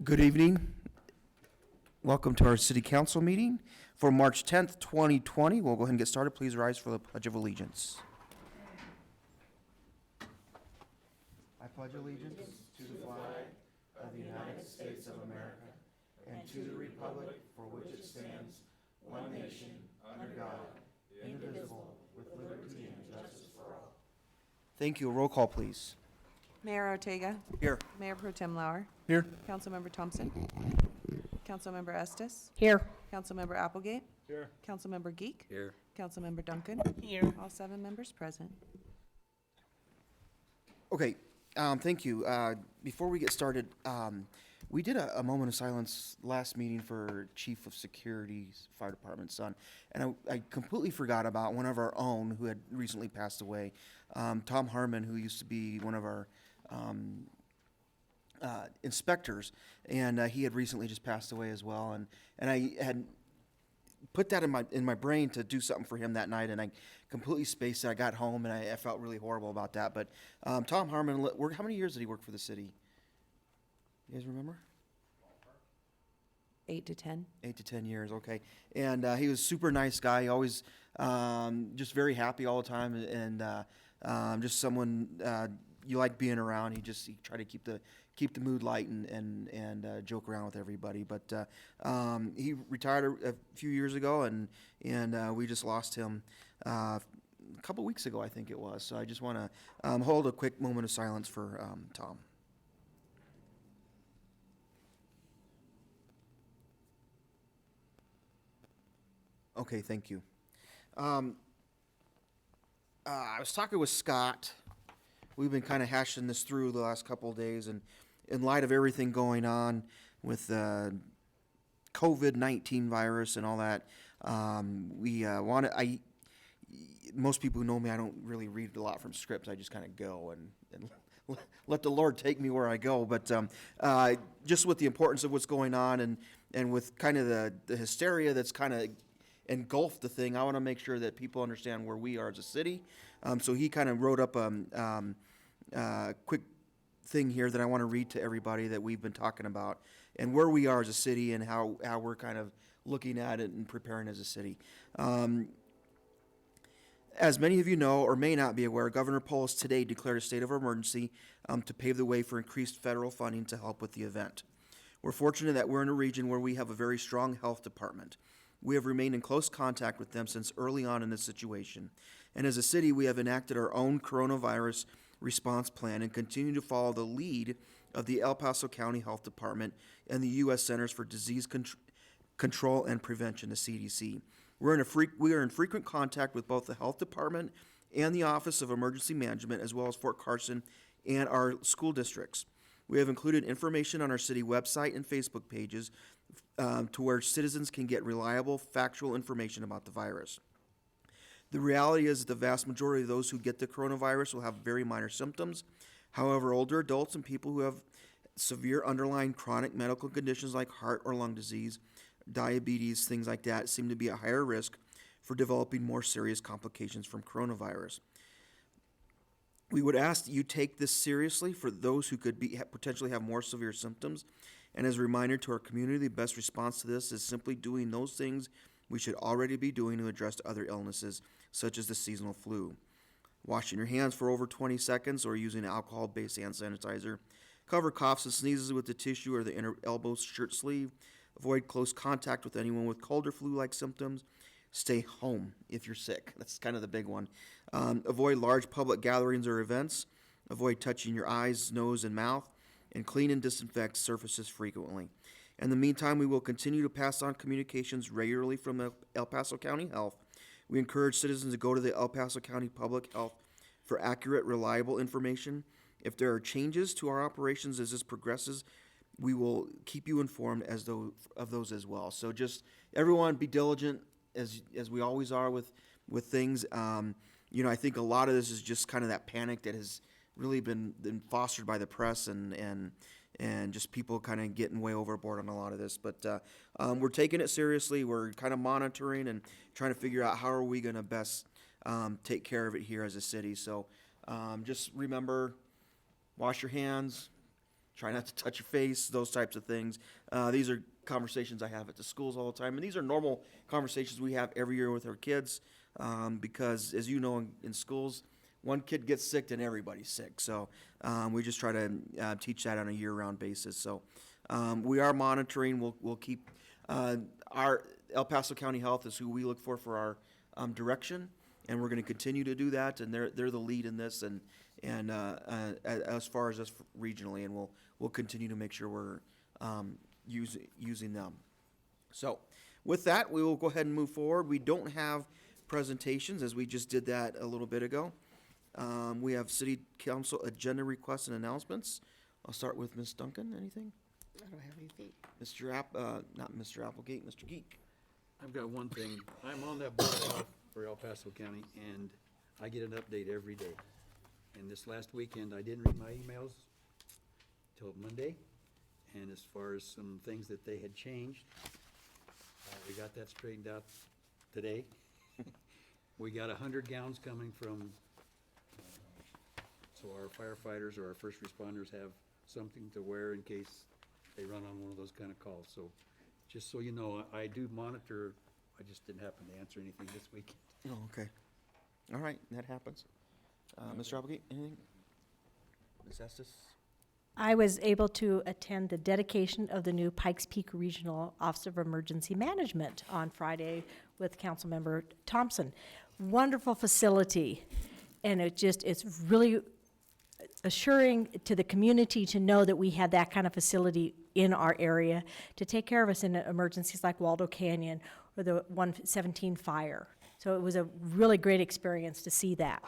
Good evening. Welcome to our City Council meeting for March 10th, 2020. We'll go ahead and get started. Please rise for the Pledge of Allegiance. I pledge allegiance to the flag of the United States of America and to the republic for which it stands, one nation, under God, indivisible, with liberty and justice for all. Thank you. Roll call, please. Mayor Ortega. Here. Mayor Pro Tem Lauer. Here. Councilmember Thompson. Councilmember Estes. Here. Councilmember Applegate. Here. Councilmember Geek. Here. Councilmember Duncan. Here. All 7 members present. Okay, thank you. Before we get started, we did a moment of silence last meeting for Chief of Security's Fire Department's son, and I completely forgot about one of our own who had recently passed away, Tom Harmon, who used to be one of our inspectors, and he had recently just passed away as well, and I had put that in my brain to do something for him that night, and I completely spaced it. I got home, and I felt really horrible about that. But Tom Harmon, how many years did he work for the city? You guys remember? 8 to 10. 8 to 10 years, okay. And he was a super nice guy, always just very happy all the time, and just someone you like being around. He tried to keep the mood light and joke around with everybody. But he retired a few years ago, and we just lost him a couple weeks ago, I think it was. So I just want to hold a quick moment of silence for Tom. Okay, thank you. I was talking with Scott. We've been kind of hashing this through the last couple of days, and in light of everything going on with COVID-19 virus and all that, most people who know me, I don't really read a lot from scripts. I just kind of go and let the Lord take me where I go. But just with the importance of what's going on and with kind of the hysteria that's kind of engulfed the thing, I want to make sure that people understand where we are as a city. So he kind of wrote up a quick thing here that I want to read to everybody that we've been talking about and where we are as a city and how we're kind of looking at it and preparing as a city. As many of you know or may not be aware, Governor Polis today declared a state of emergency to pave the way for increased federal funding to help with the event. We're fortunate that we're in a region where we have a very strong health department. We have remained in close contact with them since early on in this situation. And as a city, we have enacted our own coronavirus response plan and continue to follow the lead of the El Paso County Health Department and the U.S. Centers for Disease Control and Prevention, the CDC. We are in frequent contact with both the Health Department and the Office of Emergency Management, as well as Fort Carson and our school districts. We have included information on our city website and Facebook pages to where citizens can get reliable, factual information about the virus. The reality is that the vast majority of those who get the coronavirus will have very minor symptoms. However, older adults and people who have severe underlying chronic medical conditions like heart or lung disease, diabetes, things like that, seem to be at higher risk for developing more serious complications from coronavirus. We would ask that you take this seriously for those who could potentially have more severe symptoms. And as a reminder to our community, the best response to this is simply doing those things we should already be doing to address other illnesses, such as the seasonal flu. Washing your hands for over 20 seconds or using alcohol-based hand sanitizer. Cover coughs and sneezes with the tissue or the inner elbow shirt sleeve. Avoid close contact with anyone with cold or flu-like symptoms. Stay home if you're sick. That's kind of the big one. Avoid large public gatherings or events. Avoid touching your eyes, nose, and mouth. And clean and disinfect surfaces frequently. In the meantime, we will continue to pass on communications regularly from the El Paso County Health. We encourage citizens to go to the El Paso County Public Health for accurate, reliable information. If there are changes to our operations as this progresses, we will keep you informed of those as well. So just everyone be diligent as we always are with things. I think a lot of this is just kind of that panic that has really been fostered by the press and just people kind of getting way overboard on a lot of this. But we're taking it seriously. We're kind of monitoring and trying to figure out how are we going to best take care of it here as a city. So just remember, wash your hands, try not to touch your face, those types of things. These are conversations I have at the schools all the time, and these are normal conversations we have every year with our kids, because as you know, in schools, one kid gets sick and everybody's sick. So we just try to teach that on a year-round basis. So we are monitoring. We'll keep our El Paso County Health is who we look for our direction, and we're going to continue to do that. And they're the lead in this, and as far as us regionally, and we'll continue to make sure we're using them. So with that, we will go ahead and move forward. We don't have presentations, as we just did that a little bit ago. We have city council agenda requests and announcements. I'll start with Ms. Duncan. Anything? I don't have anything. Not Mr. Applegate, Mr. Geek. I've got one thing. I'm on that board of health for El Paso County, and I get an update every day. And this last weekend, I didn't read my emails till Monday. And as far as some things that they had changed, we got that straightened out today. We got 100 gowns coming from, so our firefighters or our first responders have something to wear in case they run on one of those kind of calls. So just so you know, I do monitor. I just didn't happen to answer anything this week. Oh, okay. All right, that happens. Mr. Applegate, anything? Ms. Estes? I was able to attend the dedication of the new Pikes Peak Regional Office of Emergency Management on Friday with Councilmember Thompson. Wonderful facility, and it's really assuring to the community to know that we have that kind of facility in our area to take care of us in emergencies like Waldo Canyon or the 117 fire. So it was a really great experience to see that.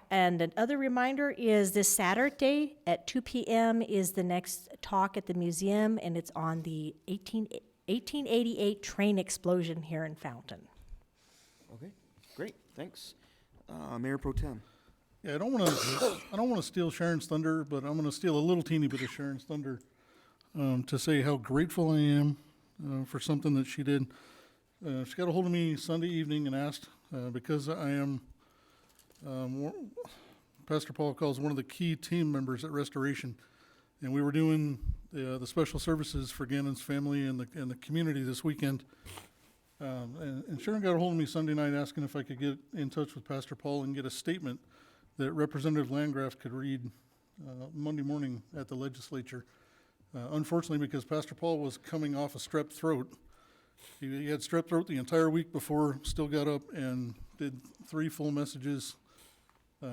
And another reminder is this Saturday at 2 p.m. is the next talk at the museum, and it's on the 1888 train explosion here in Fountain. Okay, great, thanks. Mayor Pro Tem. Yeah, I don't want to steal Sharon's thunder, but I'm going to steal a little teeny bit of Sharon's thunder to say how grateful I am for something that she did. She got a hold of me Sunday evening and asked because I am. Pastor Paul calls one of the key team members at Restoration, and we were doing the special services for Gannon's family and the community this weekend. And Sharon got a hold of me Sunday night asking if I could get in touch with Pastor Paul and get a statement that Representative Landgraf could read Monday morning at the legislature. Unfortunately, because Pastor Paul was coming off a strep throat, he had strep throat the entire week before, still got up and did 3 full messages.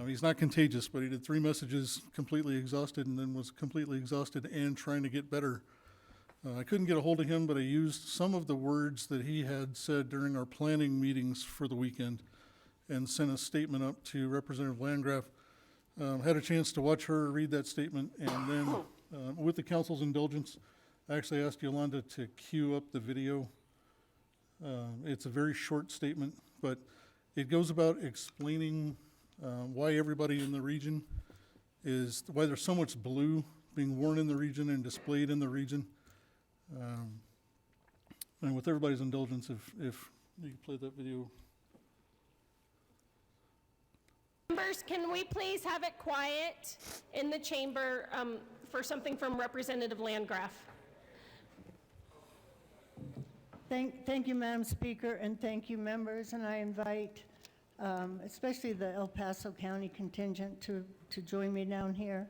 He's not contagious, but he did 3 messages completely exhausted, and then was completely exhausted and trying to get better. I couldn't get a hold of him, but I used some of the words that he had said during our planning meetings for the weekend and sent a statement up to Representative Landgraf. Had a chance to watch her read that statement, and then with the council's indulgence, I actually asked Yolanda to cue up the video. It's a very short statement, but it goes about explaining why everybody in the region why there's so much blue being worn in the region and displayed in the region. And with everybody's indulgence, if you could play that video. Members, can we please have it quiet in the chamber for something from Representative Landgraf? Thank you, Madam Speaker, and thank you, members. And I invite especially the El Paso County contingent to join me down here.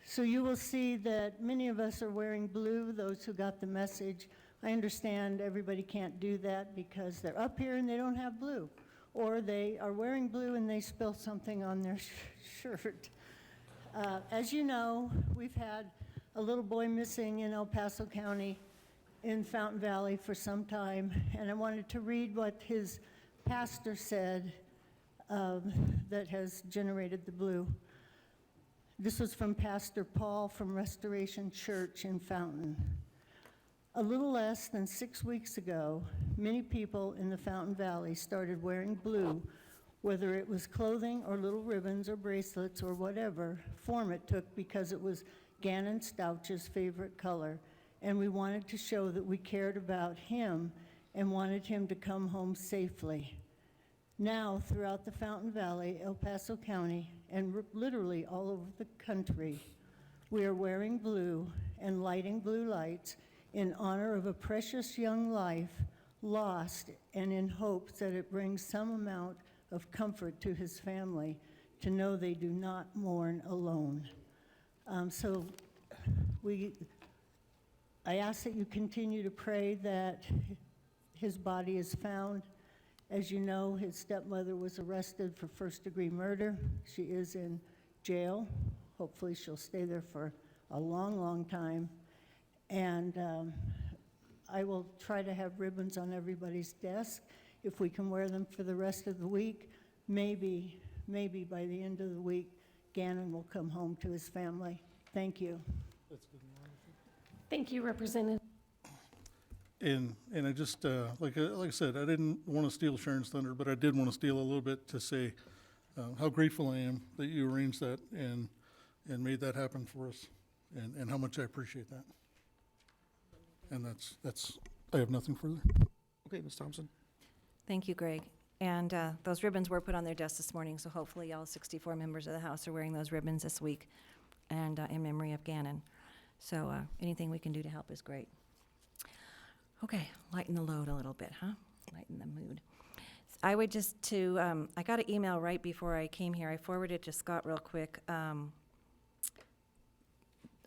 So you will see that many of us are wearing blue, those who got the message. I understand everybody can't do that because they're up here and they don't have blue, or they are wearing blue and they spilled something on their shirt. As you know, we've had a little boy missing in El Paso County in Fountain Valley for some time, and I wanted to read what his pastor said that has generated the blue. This was from Pastor Paul from Restoration Church in Fountain. A little less than 6 weeks ago, many people in the Fountain Valley started wearing blue, whether it was clothing or little ribbons or bracelets or whatever form it took, because it was Gannon Stouch's favorite color, and we wanted to show that we cared about him and wanted him to come home safely. Now, throughout the Fountain Valley, El Paso County, and literally all over the country, We are wearing blue and lighting blue lights in honor of a precious young life lost, and in hopes that it brings some amount of comfort to his family to know they do not mourn alone. So I ask that you continue to pray that his body is found. As you know, his stepmother was arrested for first-degree murder. She is in jail. Hopefully she'll stay there for a long, long time. And I will try to have ribbons on everybody's desk. If we can wear them for the rest of the week, maybe by the end of the week, Gannon will come home to his family. Thank you. Thank you, Representative. And I just, like I said, I didn't want to steal Sharon's thunder, but I did want to steal a little bit to say how grateful I am that you arranged that and made that happen for us, and how much I appreciate that. And that's, I have nothing further. Okay, Ms. Thompson? Thank you, Greg. And those ribbons were put on their desks this morning, so hopefully all 64 members of the House are wearing those ribbons this week, and in memory of Gannon. So anything we can do to help is great. Okay, lighten the load a little bit, huh? Lighten the mood. I would just I got an email right before I came here. I forwarded it to Scott real quick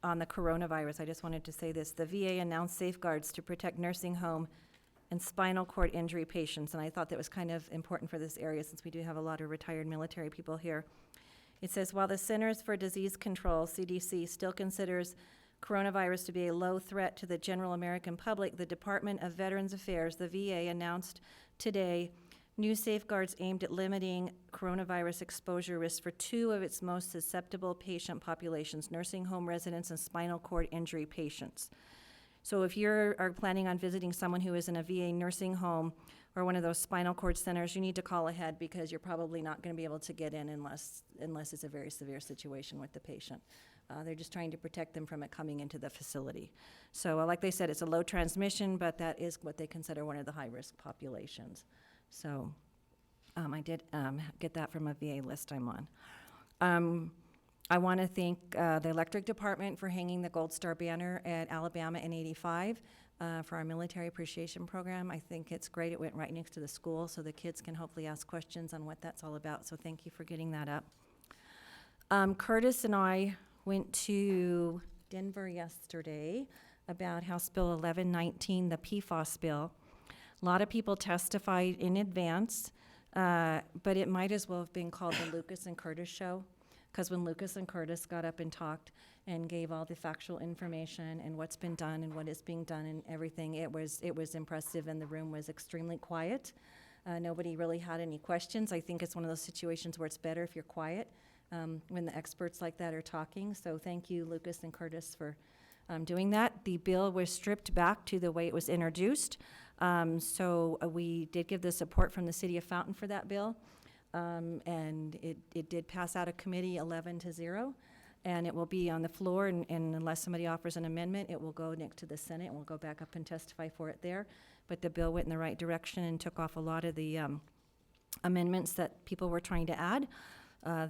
on the coronavirus. I just wanted to say this. The VA announced safeguards to protect nursing home and spinal cord injury patients, and I thought that was kind of important for this area since we do have a lot of retired military people here. It says, while the Centers for Disease Control, CDC, still considers coronavirus to be a low threat to the general American public, the Department of Veterans Affairs, the VA, announced today new safeguards aimed at limiting coronavirus exposure risks for two of its most susceptible patient populations, nursing home residents and spinal cord injury patients. So if you are planning on visiting someone who is in a VA nursing home or one of those spinal cord centers, you need to call ahead because you're probably not going to be able to get in unless it's a very severe situation with the patient. They're just trying to protect them from it coming into the facility. So like they said, it's a low transmission, but that is what they consider one of the high-risk populations. So I did get that from a VA list I'm on. I want to thank the electric department for hanging the Gold Star banner at Alabama in '85 for our military appreciation program. I think it's great. It went right next to the school, so the kids can hopefully ask questions on what that's all about. So thank you for getting that up. Curtis and I went to Denver yesterday about House Bill 1119, the PFAS bill. A lot of people testified in advance, but it might as well have been called the Lucas and Curtis show, because when Lucas and Curtis got up and talked and gave all the factual information and what's been done and what is being done and everything, it was impressive, and the room was extremely quiet. Nobody really had any questions. I think it's one of those situations where it's better if you're quiet when the experts like that are talking. So thank you, Lucas and Curtis, for doing that. The bill was stripped back to the way it was introduced. So we did give the support from the city of Fountain for that bill. And it did pass out of committee 11-0. And it will be on the floor, and unless somebody offers an amendment, it will go next to the Senate, and we'll go back up and testify for it there. But the bill went in the right direction and took off a lot of the amendments that people were trying to add.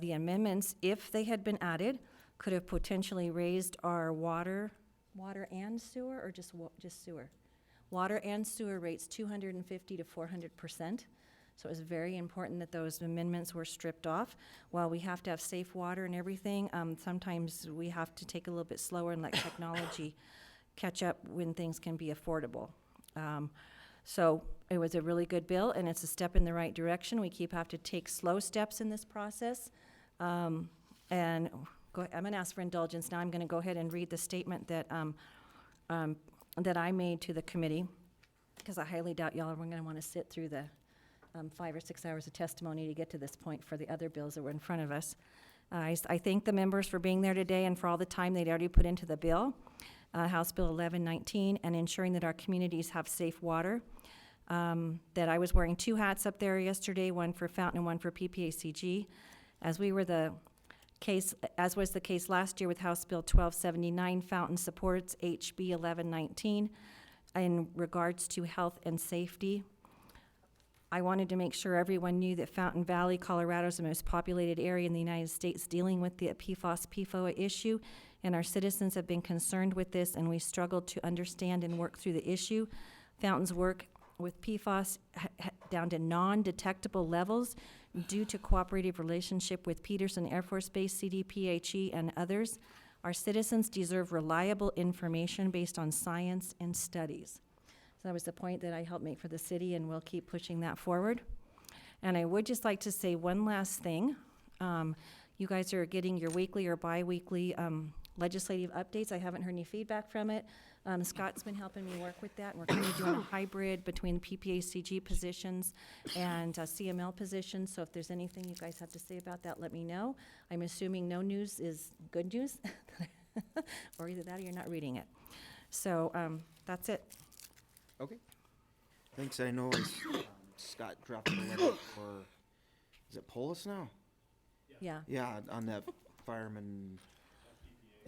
The amendments, if they had been added, could have potentially raised our water and sewer, or just sewer? Water and sewer rates 250 to 400%. So it was very important that those amendments were stripped off. While we have to have safe water and everything, sometimes we have to take a little bit slower and let technology catch up when things can be affordable. So it was a really good bill, and it's a step in the right direction. We have to take slow steps in this process. And I'm going to ask for indulgence now. I'm going to go ahead and read the statement that that I made to the committee, because I highly doubt y'all are going to want to sit through the 5 or 6 hours of testimony to get to this point for the other bills that were in front of us. I thank the members for being there today and for all the time they'd already put into the bill, House Bill 1119, and ensuring that our communities have safe water. That I was wearing 2 hats up there yesterday, one for Fountain and one for PPACG, as was the case last year with House Bill 1279. Fountain supports HB 1119 in regards to health and safety. I wanted to make sure everyone knew that Fountain Valley, Colorado is the most populated area in the United States dealing with the PFOS/PFOA issue, and our citizens have been concerned with this, and we struggled to understand and work through the issue. Fountain's work with PFOS down to non-detectable levels due to cooperative relationship with Peterson Air Force Base, CDPHE, and others. Our citizens deserve reliable information based on science and studies. So that was the point that I helped make for the city, and we'll keep pushing that forward. And I would just like to say one last thing. You guys are getting your weekly or bi-weekly legislative updates. I haven't heard any feedback from it. Scott's been helping me work with that, and we're kind of doing a hybrid between PPACG positions and CML positions. So if there's anything you guys have to say about that, let me know. I'm assuming no news is good news, or either that or you're not reading it. So that's it. Okay. Thanks. I know Scott dropped a letter for, is it Polis now? Yeah. Yeah, on that fireman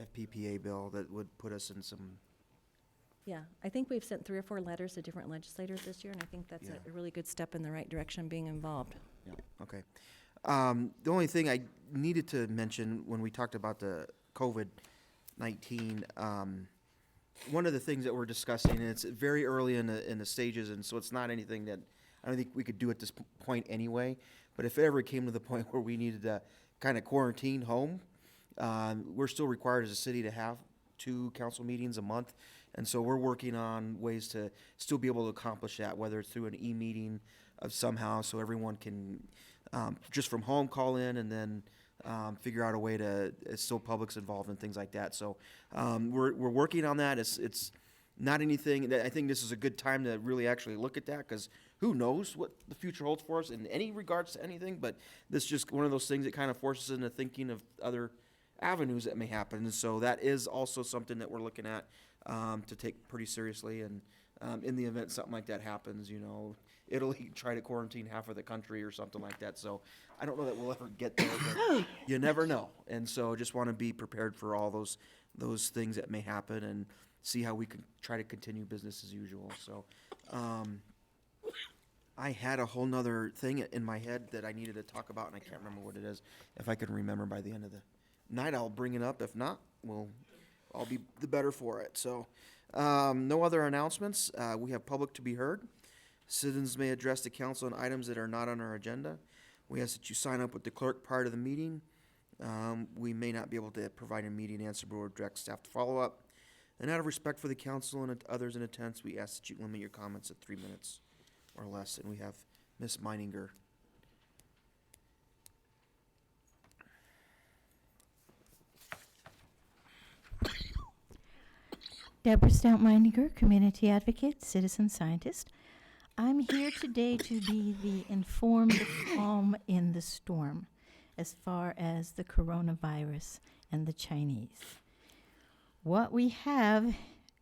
FPPA bill that would put us in some, Yeah, I think we've sent 3 or 4 letters to different legislators this year, and I think that's Yeah. a really good step in the right direction, being involved. yeah, okay. The only thing I needed to mention when we talked about the COVID-19, one of the things that we're discussing, and it's very early in the stages, and so it's not anything that I don't think we could do at this point anyway. But if it ever came to the point where we needed to kind of quarantine home, we're still required as a city to have 2 council meetings a month. And so we're working on ways to still be able to accomplish that, whether it's through an e-meeting of somehow, so everyone can just from home call in and then figure out a way to, still public's involved and things like that. So we're working on that. It's not anything that I think this is a good time to really actually look at that, because who knows what the future holds for us in any regards to anything. But this is just one of those things that kind of forces us into thinking of other avenues that may happen. And so that is also something that we're looking at to take pretty seriously. And in the event something like that happens, Italy tried to quarantine half of the country or something like that. So I don't know that we'll ever get there, but you never know. And so just want to be prepared for all those things that may happen and see how we can try to continue business as usual. So I had a whole nother thing in my head that I needed to talk about, and I can't remember what it is. If I can remember by the end of the night, I'll bring it up. If not, I'll be the better for it. So no other announcements. We have public to be heard. Citizens may address the council on items that are not on our agenda. We ask that you sign up with the clerk prior to the meeting. We may not be able to provide an immediate answer, but we'll direct staff to follow up. And out of respect for the council and others in attendance, we ask that you limit your comments at 3 minutes or less. And we have Ms. Meininger. Deborah Stout-Meininger, community advocate, citizen scientist. I'm here today to be the informed calm in the storm as far as the coronavirus and the Chinese. What we have,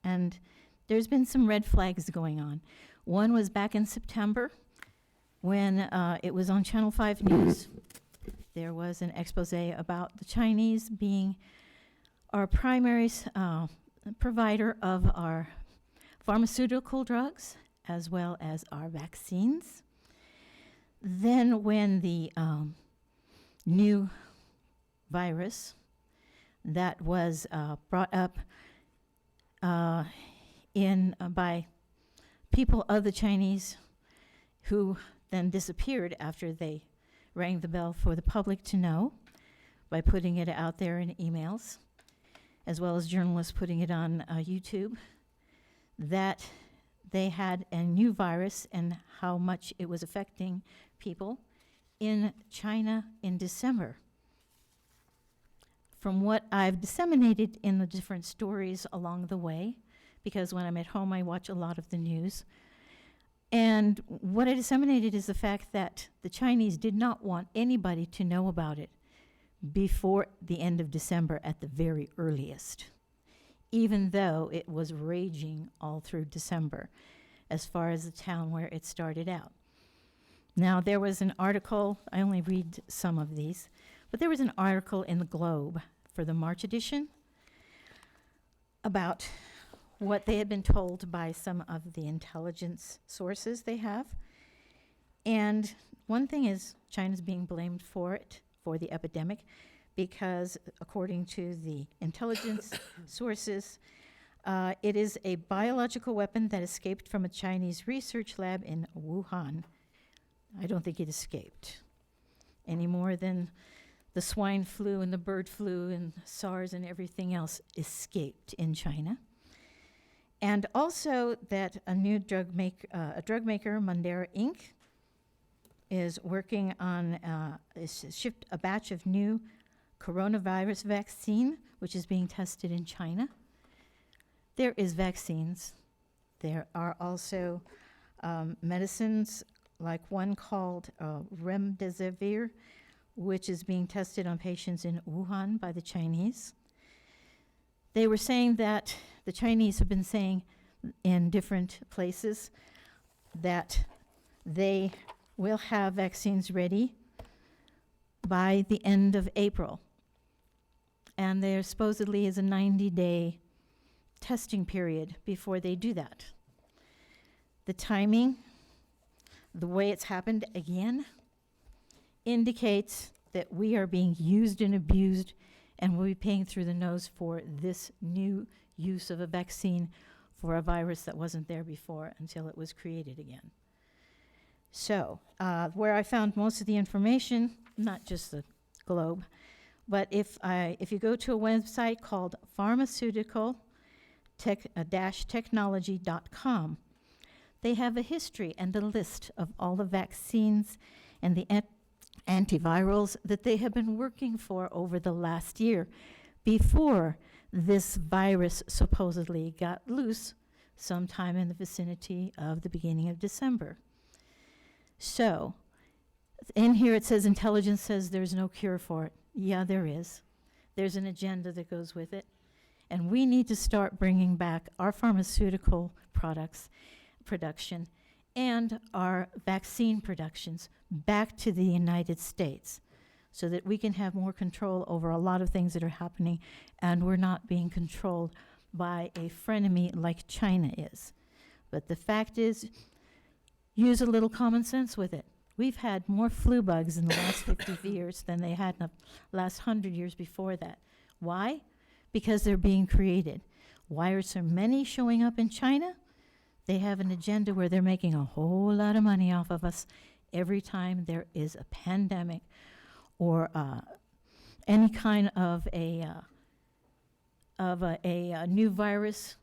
and there's been some red flags going on. One was back in September when it was on Channel 5 News. There was an expose about the Chinese being our primary provider of our pharmaceutical drugs as well as our vaccines. Then when the new virus that was brought up by people of the Chinese who then disappeared after they rang the bell for the public to know by putting it out there in emails, as well as journalists putting it on YouTube, that they had a new virus and how much it was affecting people in China in December. From what I've disseminated in the different stories along the way, because when I'm at home I watch a lot of the news, and what I disseminated is the fact that the Chinese did not want anybody to know about it before the end of December at the very earliest, even though it was raging all through December as far as the town where it started out. Now, there was an article, I only read some of these, but there was an article in the Globe for the March edition about what they had been told by some of the intelligence sources they have. And one thing is, China's being blamed for it, for the epidemic, because according to the intelligence sources, it is a biological weapon that escaped from a Chinese research lab in Wuhan. I don't think it escaped any more than the swine flu and the bird flu and SARS and everything else escaped in China. And also that a new drug maker, Mondera Inc., is working on is shipped a batch of new coronavirus vaccine, which is being tested in China. There is vaccines. There are also medicines, like one called remdesivir, which is being tested on patients in Wuhan by the Chinese. They were saying that, the Chinese have been saying in different places, that they will have vaccines ready by the end of April. And there supposedly is a 90-day testing period before they do that. The timing, the way it's happened again, indicates that we are being used and abused, and we'll be paying through the nose for this new use of a vaccine for a virus that wasn't there before until it was created again. So, where I found most of the information, not just the globe, but if you go to a website called pharmaceutical-technology.com, they have a history and a list of all the vaccines and the antivirals that they have been working for over the last year before this virus supposedly got loose sometime in the vicinity of the beginning of December. So, in here it says intelligence says there's no cure for it. Yeah, there is. There's an agenda that goes with it. And we need to start bringing back our pharmaceutical products production and our vaccine productions back to the United States so that we can have more control over a lot of things that are happening, and we're not being controlled by a frenemy like China is. But the fact is, use a little common sense with it. We've had more flu bugs in the last 50 years than they had in the last 100 years before that. Why? Because they're being created. Why are so many showing up in China? They have an agenda where they're making a whole lot of money off of us every time there is a pandemic or any kind of a new virus.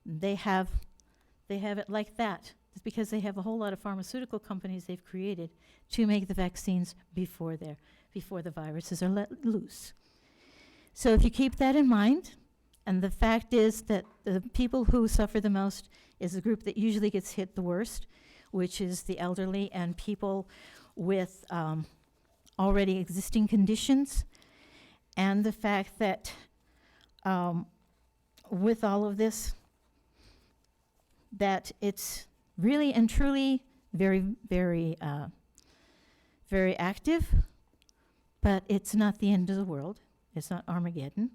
They have it like that. It's because they have a whole lot of pharmaceutical companies they've created to make the vaccines before the viruses are let loose. So if you keep that in mind, and the fact is that the people who suffer the most is the group that usually gets hit the worst, which is the elderly and people with already existing conditions, and the fact that with all of this, that it's really and truly very, very, very active, but it's not the end of the world. It's not Armageddon.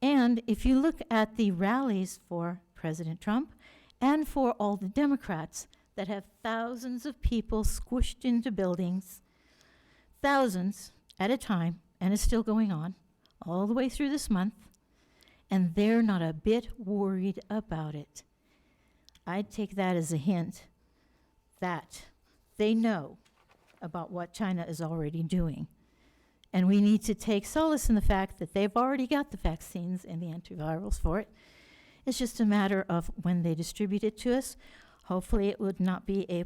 And if you look at the rallies for President Trump and for all the Democrats that have thousands of people squished into buildings, thousands at a time, and it's still going on all the way through this month, and they're not a bit worried about it. I'd take that as a hint that they know about what China is already doing. And we need to take solace in the fact that they've already got the vaccines and the antivirals for it. It's just a matter of when they distribute it to us. Hopefully it would not be a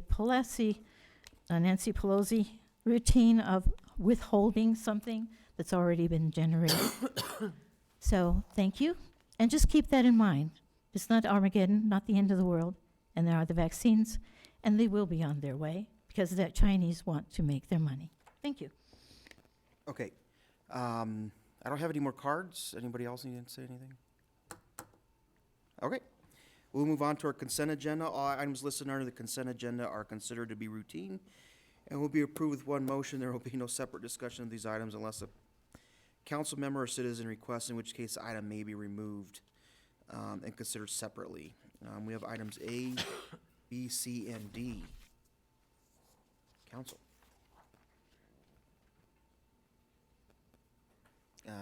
Nancy Pelosi routine of withholding something that's already been generated. So thank you. And just keep that in mind. It's not Armageddon, not the end of the world. And there are the vaccines, and they will be on their way because the Chinese want to make their money. Thank you. Okay. I don't have any more cards. Anybody else need to say anything? Okay. We'll move on to our consent agenda. All items listed under the consent agenda are considered to be routine and will be approved with one motion. There will be no separate discussion of these items unless a council member or citizen requests, in which case the item may be removed and considered separately. We have items A, B, C, and D. Council.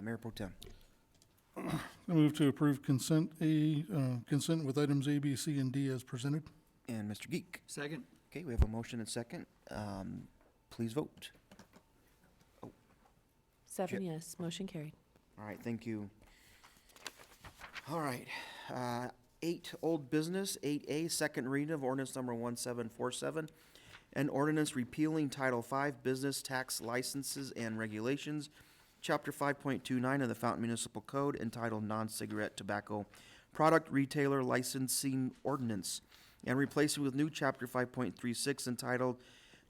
Mayor Pro Tem. I move to approve consent consent with items A, B, C, and D as presented. And Mr. Geek. Second? Okay, we have a motion and second. Please vote. 7 yes, motion carried. All right, thank you. All right, 8, old business, 8A, second reading of ordinance number 1747, an ordinance repealing Title V Business Tax Licenses and Regulations, Chapter 5.29 of the Fountain Municipal Code entitled Non-Cigarette Tobacco Product Retailer Licensing Ordinance, and replacing with new Chapter 5.36 entitled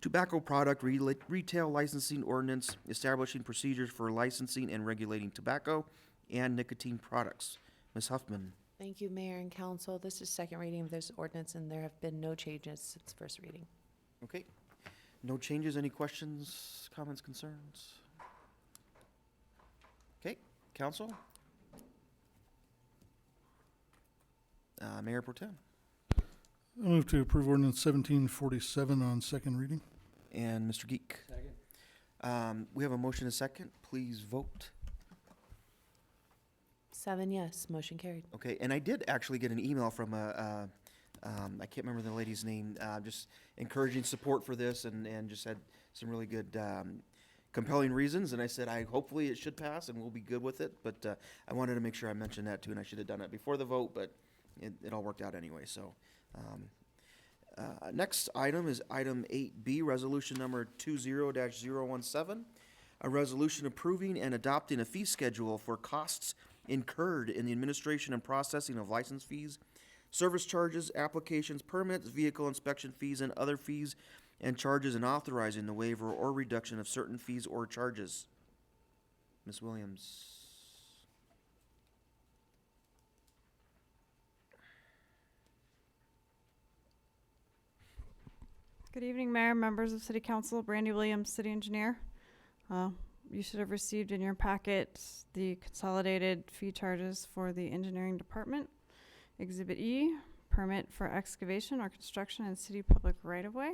Tobacco Product Retail Licensing Ordinance, establishing procedures for licensing and regulating tobacco and nicotine products. Ms. Huffman. Thank you, Mayor and Council. This is second reading of this ordinance, and there have been no changes since first reading. Okay. No changes. Any questions, comments, concerns? Okay. Council? Mayor Pro Tem. I move to approve ordinance 1747 on second reading. And Mr. Geek. Second. We have a motion and a second. Please vote. 7 yes, motion carried. Okay, and I did actually get an email from I can't remember the lady's name, just encouraging support for this and just had some really good, compelling reasons. And I said, hopefully it should pass and we'll be good with it. But I wanted to make sure I mentioned that too, and I should have done it before the vote, but it all worked out anyway. So next item is item 8B, resolution number 20-017, a resolution approving and adopting a fee schedule for costs incurred in the administration and processing of license fees, service charges, applications, permits, vehicle inspection fees, and other fees and charges, and authorizing the waiver or reduction of certain fees or charges. Ms. Williams. Good evening, Mayor, members of City Council. Brandy Williams, City Engineer. You should have received in your packet the consolidated fee charges for the engineering department. Exhibit E, permit for excavation or construction in city public right-of-way.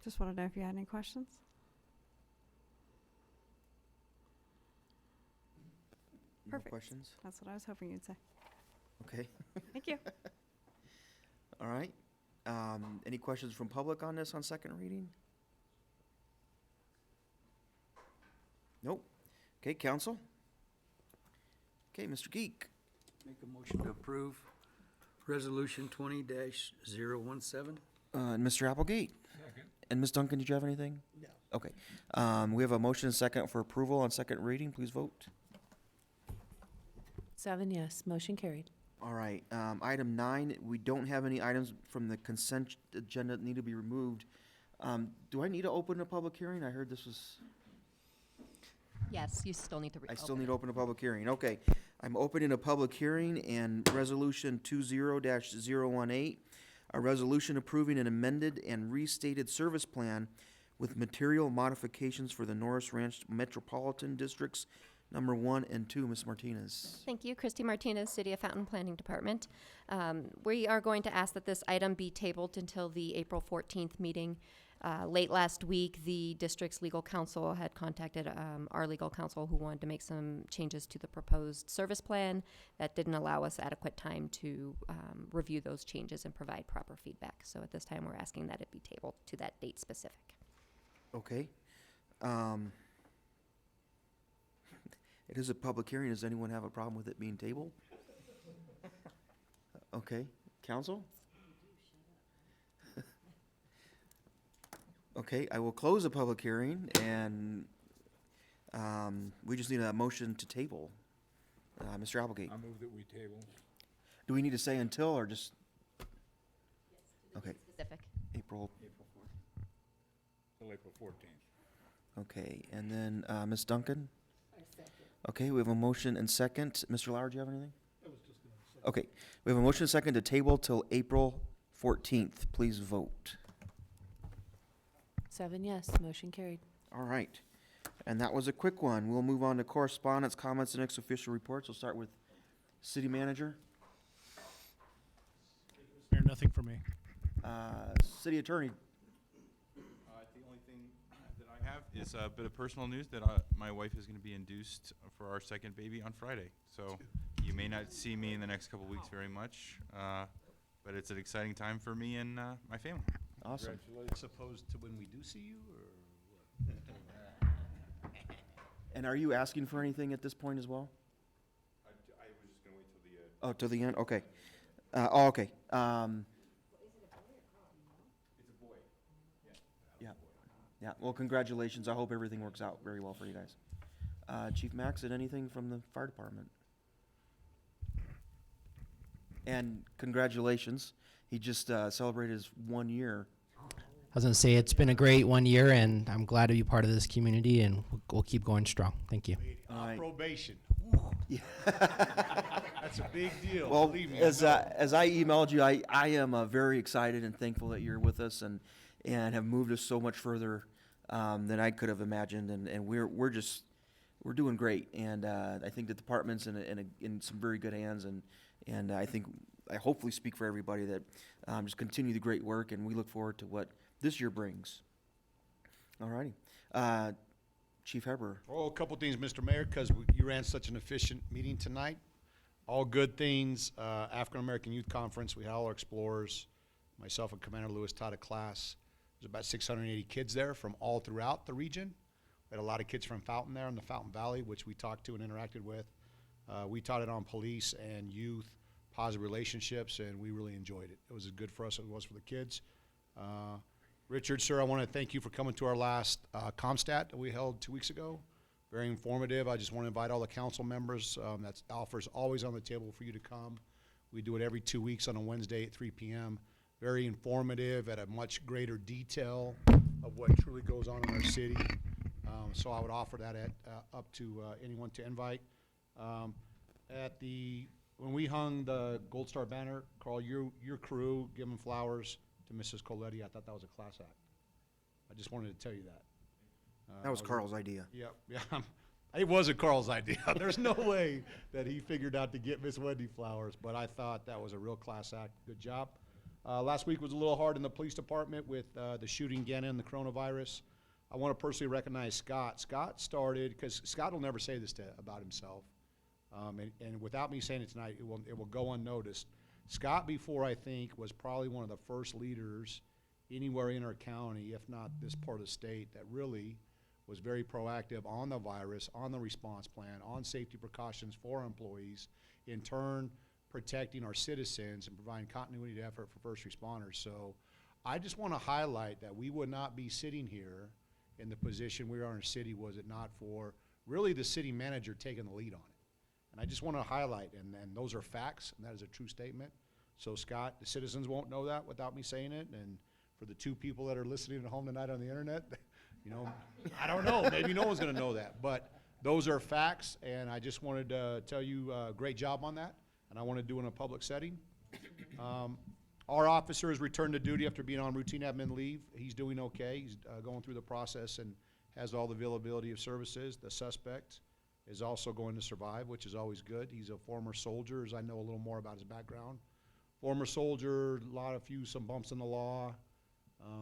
Just wanted to know if you had any questions. No Perfect. questions? That's what I was hoping you'd say. Okay. Thank you. All right. Any questions from public on this on second reading? Nope. Okay, council? Okay, Mr. Geek. Make a motion to approve resolution 20-017. And Mr. Applegate? And Ms. Duncan, did you have anything? No. Okay. We have a motion and second for approval on second reading. Please vote. 7 yes, motion carried. All right. Item 9, we don't have any items from the consent agenda that need to be removed. Do I need to open a public hearing? I heard this was... Yes, you still need to. I still need to open a public hearing. Okay. I'm opening a public hearing and resolution 20-018, a resolution approving an amended and restated service plan with material modifications for the Norris Ranch Metropolitan Districts number 1 and 2. Ms. Martinez. Thank you. Christy Martinez, City of Fountain Planning Department. We are going to ask that this item be tabled until the April 14th meeting. Late last week, the district's legal counsel had contacted our legal counsel who wanted to make some changes to the proposed service plan. That didn't allow us adequate time to review those changes and provide proper feedback. So at this time, we're asking that it be tabled to that date specific. Okay. It is a public hearing. Does anyone have a problem with it being tabled? Okay. Council? Okay, I will close the public hearing, and we just need a motion to table. Mr. Applegate, I move that we table. do we need to say until or just? Okay, Specific. April, April 4th. Till April 14th. okay, and then Ms. Duncan? Okay, we have a motion and second. Mr. Lauer, do you have anything? Okay, we have a motion and second to table till April 14th. Please vote. 7 yes, motion carried. All right, and that was a quick one. We'll move on to correspondence, comments, and ex official reports. We'll start with City Manager. Mayor, nothing for me. City Attorney, is a bit of personal news that my wife is going to be induced for our second baby on Friday. So you may not see me in the next couple weeks very much, but it's an exciting time for me and my family. Awesome. As opposed to when we do see you, or what? And are you asking for anything at this point as well? I was just going to wait till the end. Oh, till the end? Okay. Okay. It's a boy. Yeah. Yeah. Well, congratulations. I hope everything works out very well for you guys. Chief Maxon, anything from the fire department? And congratulations. He just celebrated his 1 year. I was going to say it's been a great 1 year, and I'm glad to be part of this community, and we'll keep going strong. Thank you. All right. Probation. Yeah. That's a big deal. Well, believe me. as I emailed you, I am very excited and thankful that you're with us and have moved us so much further than I could have imagined, and we're doing great, and I think the department's in some very good hands, and I hopefully speak for everybody that just continue the great work, and we look forward to what this year brings. All righty. Chief Heber. Oh, a couple things, Mr. Mayor, because you ran such an efficient meeting tonight. All good things. African American Youth Conference, we had all our explorers. Myself and Commander Lewis taught a class. There's about 680 kids there from all throughout the region. We had a lot of kids from Fountain there in the Fountain Valley, which we talked to and interacted with. We taught it on police and youth, positive relationships, and we really enjoyed it. It was as good for us as it was for the kids. Richard, sir, I want to thank you for coming to our last ComStat that we held 2 weeks ago. Very informative. I just want to invite all the council members. That offer is always on the table for you to come. We do it every 2 weeks on a Wednesday at 3 p.m. Very informative at a much greater detail of what truly goes on in our city. So I would offer that up to anyone to invite. When we hung the Gold Star banner, Carl, your crew, giving flowers to Mrs. Coletti, I thought that was a class act. I just wanted to tell you that. That was Carl's idea. Yep, yeah. It wasn't Carl's idea. There's no way that he figured out to get Miss Wendy flowers, but I thought that was a real class act. Good job. Last week was a little hard in the police department with the shooting again and the coronavirus. I want to personally recognize Scott. Scott started, because Scott will never say this about himself, and without me saying it tonight, it will go unnoticed. Scott, before I think, was probably one of the first leaders anywhere in our county, if not this part of the state, that really was very proactive on the virus, on the response plan, on safety precautions for our employees, in turn protecting our citizens and providing continuity of effort for first responders. So I just want to highlight that we would not be sitting here in the position we are in our city was it not for really the city manager taking the lead on it. And I just want to highlight, and those are facts, and that is a true statement. So Scott, the citizens won't know that without me saying it, and for the 2 people that are listening at home tonight on the internet, you know, I don't know, maybe no one's going to know that, but those are facts, and I just wanted to tell you great job on that, and I want to do it in a public setting. Our officer has returned to duty after being on routine admin leave. He's doing okay. He's going through the process and has all the availability of services. The suspect is also going to survive, which is always good. He's a former soldier, as I know a little more about his background. Former soldier, some bumps in the law,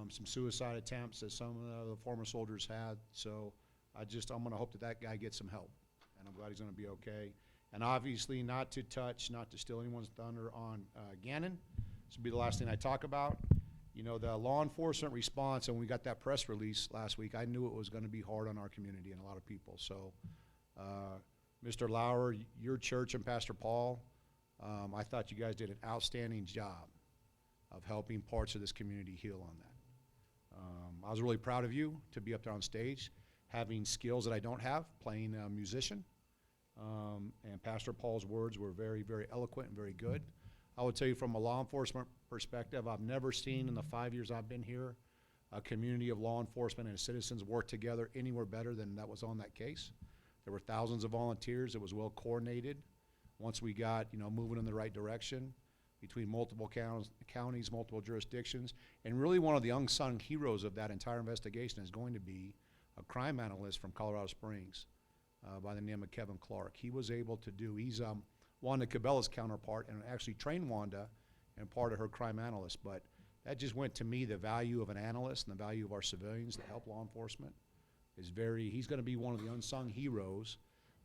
some suicide attempts that some of the former soldiers had. So I'm going to hope that guy gets some help, and I'm glad he's going to be okay. And obviously not to steal anyone's thunder on Gannon. This will be the last thing I talk about. You know, the law enforcement response, and we got that press release last week, I knew it was going to be hard on our community and a lot of people. So Mr. Lauer, your church and Pastor Paul, I thought you guys did an outstanding job of helping parts of this community heal on that. I was really proud of you to be up there on stage, having skills that I don't have, playing a musician. And Pastor Paul's words were very, very eloquent and very good. I would tell you from a law enforcement perspective, I've never seen in the 5 years I've been here a community of law enforcement and citizens work together anywhere better than that was on that case. There were thousands of volunteers. It was well coordinated. Once we got, moving in the right direction between multiple counties, multiple jurisdictions, and really one of the unsung heroes of that entire investigation is going to be a crime analyst from Colorado Springs by the name of Kevin Clark. He was able to he's Wanda Cabela's counterpart and actually trained Wanda and part of her crime analyst. But that just went to me the value of an analyst and the value of our civilians that help law enforcement. he's gonna be one of the unsung heroes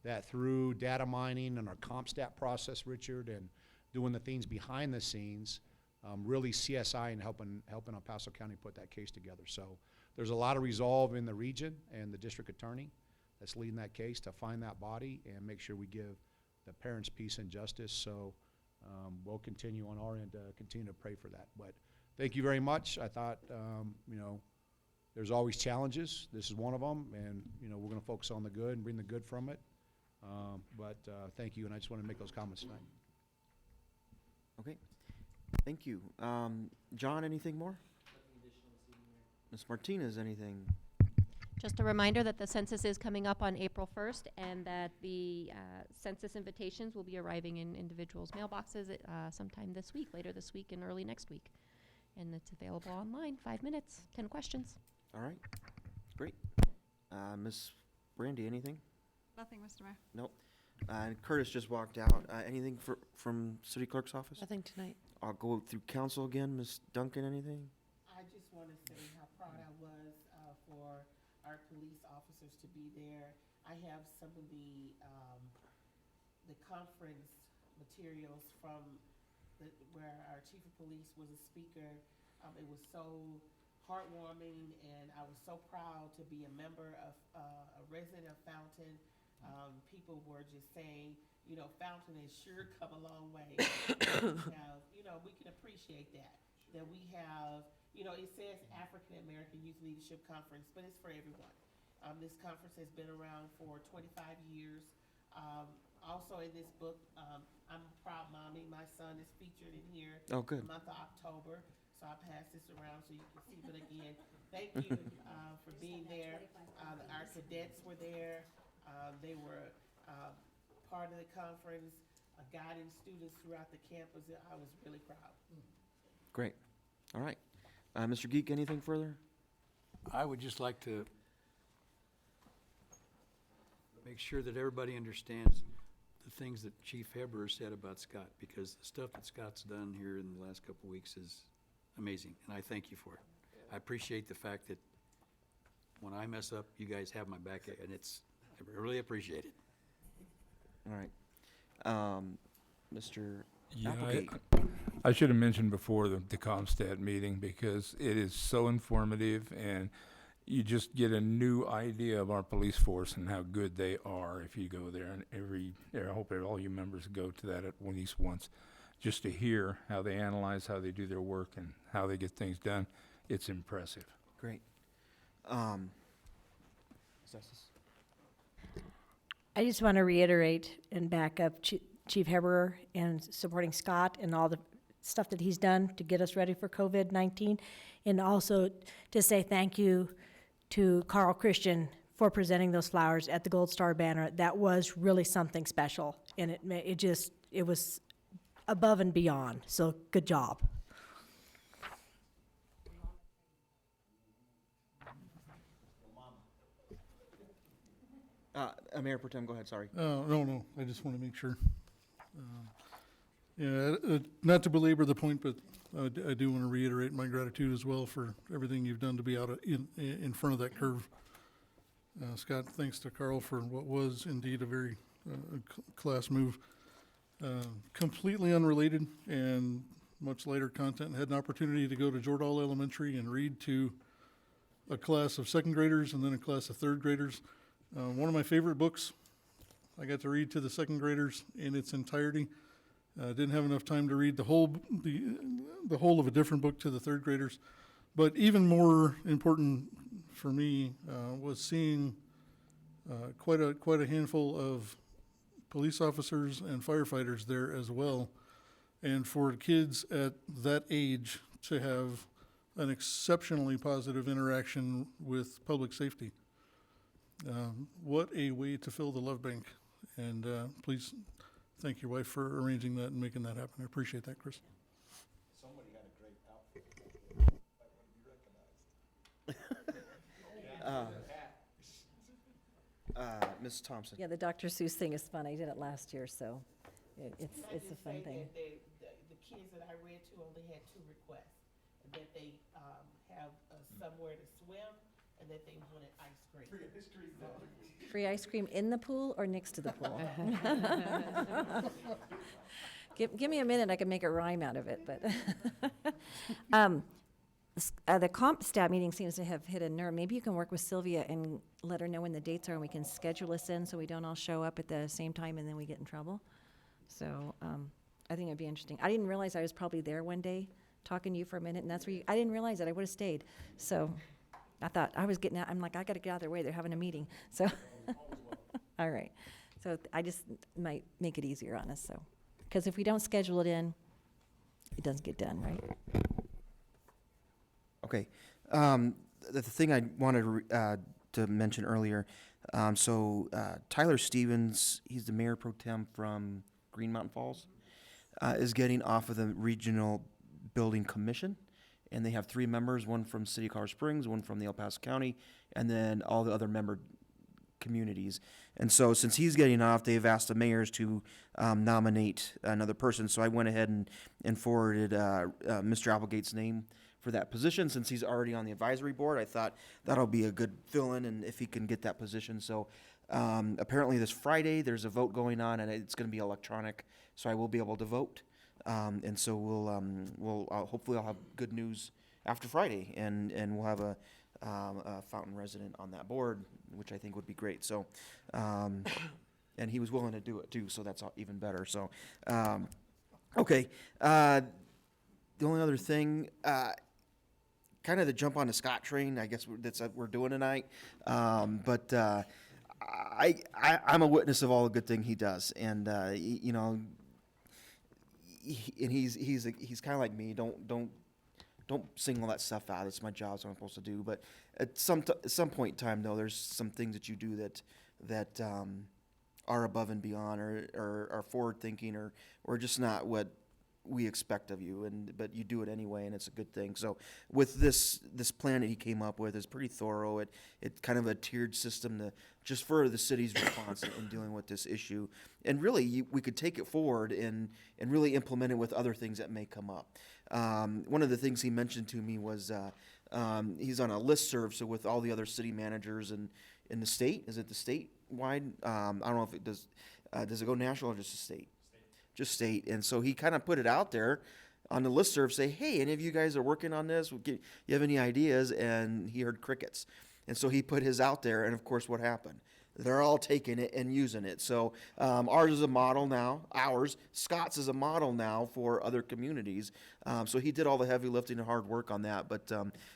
that through data mining and our CompStat process, Richard, and doing the things behind the scenes, really CSI and helping El Paso County put that case together. So there's a lot of resolve in the region and the district attorney that's leading that case to find that body and make sure we give the parents peace and justice. So we'll continue on our end to continue to pray for that. But thank you very much. I thought, there's always challenges. This is one of them, and, we're gonna focus on the good and bring the good from it. Thank you, and I just wanted to make those comments tonight. Okay, thank you. John, anything more? Ms. Martinez, anything? Just a reminder that the census is coming up on April 1st and that the census invitations will be arriving in individuals' mailboxes sometime this week, later this week and early next week. And it's available online, 5 minutes, 10 questions. All right, great. Ms. Brandy, anything? Nothing, Mr. Mayor. Nope. And Curtis just walked out. Anything from City Clerk's office? Nothing tonight. I'll go through council again. Ms. Duncan, anything? I just want to say how proud I was for our police officers to be there. I have some of the conference materials from where our chief of police was a speaker. It was so heartwarming, and I was so proud to be a member of a resident of Fountain. People were just saying, Fountain has sure come a long way. We can appreciate that we have, it says African American Youth Leadership Conference, but it's for everyone. This conference has been around for 25 years. Also in this book, I'm a proud mommy. My son is featured in here. Oh, good. The month of October. So I'll pass this around so you can see. But again, thank you for being there. Our cadets were there. They were part of the conference, guiding students throughout the campus. I was really proud. Great. All right. Mr. Geek, anything further? I would just like to make sure that everybody understands the things that Chief Heber said about Scott, because the stuff that Scott's done here in the last couple of weeks is amazing, and I thank you for it. I appreciate the fact that when I mess up, you guys have my back, and I really appreciate it. All right. Mr. Yeah, Applegate. I should have mentioned before the CompStat meeting, because it is so informative, and you just get a new idea of our police force and how good they are if you go there. And I hope all you members go to that at least once, just to hear how they analyze, how they do their work, and how they get things done. It's impressive. Great. I just want to reiterate and back up Chief Heber and supporting Scott and all the stuff that he's done to get us ready for COVID-19, and also to say thank you to Carl Christian for presenting those flowers at the Gold Star banner. That was really something special, and it was above and beyond. So good job. Mayor Pro Tem, go ahead, sorry. No, I just want to make sure. Not to belabor the point, but I do want to reiterate my gratitude as well for everything you've done to be out in front of that curve. Scott, thanks to Carl for what was indeed a very class move. Completely unrelated and much lighter content. Had an opportunity to go to Jordahl Elementary and read to a class of second graders and then a class of third graders. One of my favorite books. I got to read to the second graders in its entirety. Didn't have enough time to read the whole of a different book to the third graders. But even more important for me was seeing quite a handful of police officers and firefighters there as well. And for kids at that age to have an exceptionally positive interaction with public safety. What a way to fill the love bank. And please thank your wife for arranging that and making that happen. I appreciate that, Chris. Somebody had a great outfit. I want to be recognized. Ms. Thompson. Yeah, the Dr. Seuss thing is fun. I did it last year, so it's a fun thing. The kids that I read to only had 2 requests, that they have somewhere to swim and that they wanted ice cream. Free ice cream in the pool or next to the pool? Give me a minute, I can make a rhyme out of it, but. The comp stat meeting seems to have hit a nerve. Maybe you can work with Sylvia and let her know when the dates are, and we can schedule us in so we don't all show up at the same time and then we get in trouble. So I think it'd be interesting. I didn't realize I was probably there one day talking to you for a minute, and that's where I didn't realize that. I would have stayed. So I thought I was getting out. I'm like, I got to get out of their way. They're having a meeting. So, all right. So I just might make it easier on us. So, because if we don't schedule it in, it doesn't get done, right? Okay. The thing I wanted to mention earlier, Tyler Stevens, he's the mayor pro tem from Green Mountain Falls, is getting off of the Regional Building Commission. And they have 3 members, one from City of Colorado Springs, one from the El Paso County, and then all the other member communities. And so since he's getting off, they've asked the mayors to nominate another person. So I went ahead and forwarded Mr. Applegate's name for that position. Since he's already on the advisory board, I thought that'll be a good fill-in, and if he can get that position. So apparently this Friday, there's a vote going on, and it's going to be electronic, so I will be able to vote. And so hopefully I'll have good news after Friday, and we'll have a Fountain resident on that board, which I think would be great. So, and he was willing to do it too, so that's even better. So, okay. The only other thing, kind of the jump on the Scott train, I guess that's what we're doing tonight. But I'm a witness of all the good thing he does, and you know, and he's kind of like me. Don't single that stuff out. It's my job. It's what I'm supposed to do. But at some point in time, though, there's some things that you do that are above and beyond, or are forward thinking, or just not what we expect of you, but you do it anyway, and it's a good thing. So with this plan that he came up with is pretty thorough. It kind of a tiered system just for the city's response in dealing with this issue. And really, we could take it forward and really implement it with other things that may come up. One of the things he mentioned to me was he's on a listserv, so with all the other city managers in the state. Is it the statewide? I don't know if it does. Does it go national or just the state? Just state. And so he kind of put it out there on the listserv, say, hey, any of you guys are working on this? You have any ideas? And he heard crickets. And so he put his out there, and of course what happened? They're all taking it and using it. So ours is a model now. Scott's is a model now for other communities. So he did all the heavy lifting and hard work on that, but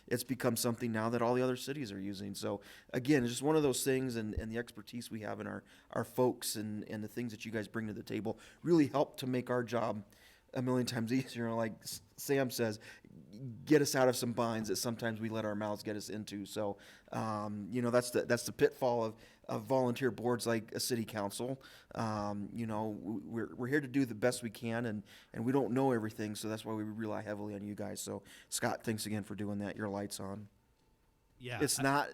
it's become something now that all the other cities are using. So again, it's just one of those things, and the expertise we have in our folks and the things that you guys bring to the table really help to make our job a million times easier. Like Sam says, get us out of some binds that sometimes we let our mouths get us into. So, you know, that's the pitfall of volunteer boards like a city council. You know, we're here to do the best we can, and we don't know everything, so that's why we rely heavily on you guys. So, Scott, thanks again for doing that. Your light's on. Yeah, it's not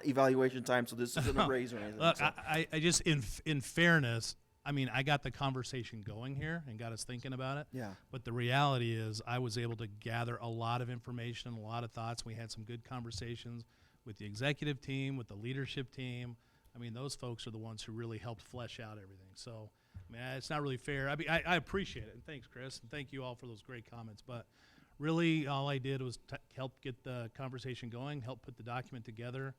evaluation time, so this isn't a raise or anything. Look, so. I just in fairness, I mean, I got the conversation going here and got us thinking about it. Yeah. But the reality is, I was able to gather a lot of information, a lot of thoughts. We had some good conversations with the executive team, with the leadership team. I mean, those folks are the ones who really helped flesh out everything. So, I mean, it's not really fair. I mean, I appreciate it, and thanks, Chris, and thank you all for those great comments. But really, all I did was help get the conversation going, help put the document together.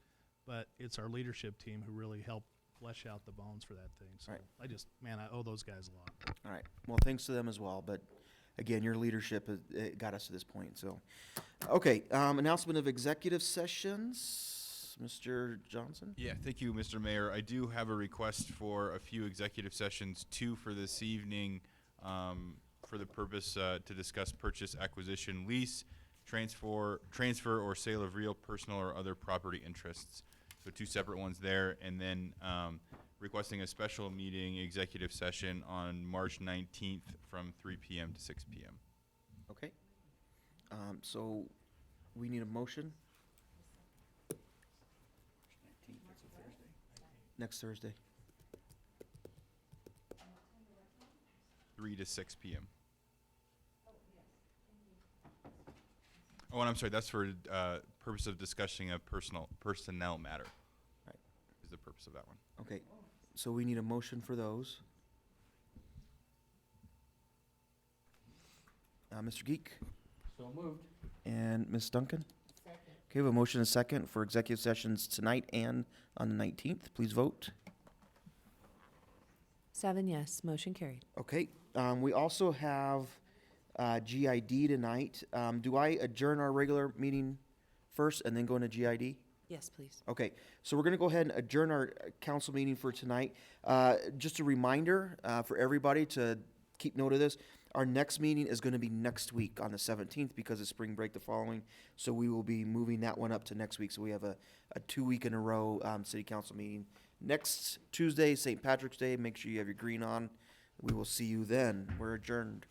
But it's our leadership team who really helped flesh out the bones for that thing. So right. I owe those guys a lot. All right. Well, thanks to them as well. But again, your leadership it got us to this point. So, okay. Announcement of executive sessions. Mr. Johnson? Yeah, thank you, Mr. Mayor. I do have a request for a few executive sessions, 2 for this evening, for the purpose to discuss purchase, acquisition, lease, transfer or sale of real, personal, or other property interests. So 2 separate ones there, and then requesting a special meeting executive session on March 19th from 3 p.m. to 6 p.m. Okay. So we need a motion. Next Thursday. 3 to 6 p.m. Oh, and I'm sorry, that's for purpose of discussing a personnel matter. Right. Is the purpose of that one. Okay, so we need a motion for those. Mr. Geek So moved. and Ms. Duncan? Second. Okay, we have a motion and a second for executive sessions tonight and on the 19th. Please vote. 7 yes, motion carried. Okay, we also have GID tonight. Do I adjourn our regular meeting first and then go into GID? Yes, please. Okay, so we're gonna go ahead and adjourn our council meeting for tonight. Just a reminder for everybody to keep note of this. Our next meeting is gonna be next week on the 17th because of spring break the following. So we will be moving that one up to next week. So we have a 2-week in a row city council meeting. Next Tuesday, St. Patrick's Day, make sure you have your green on. We will see you then. We're adjourned.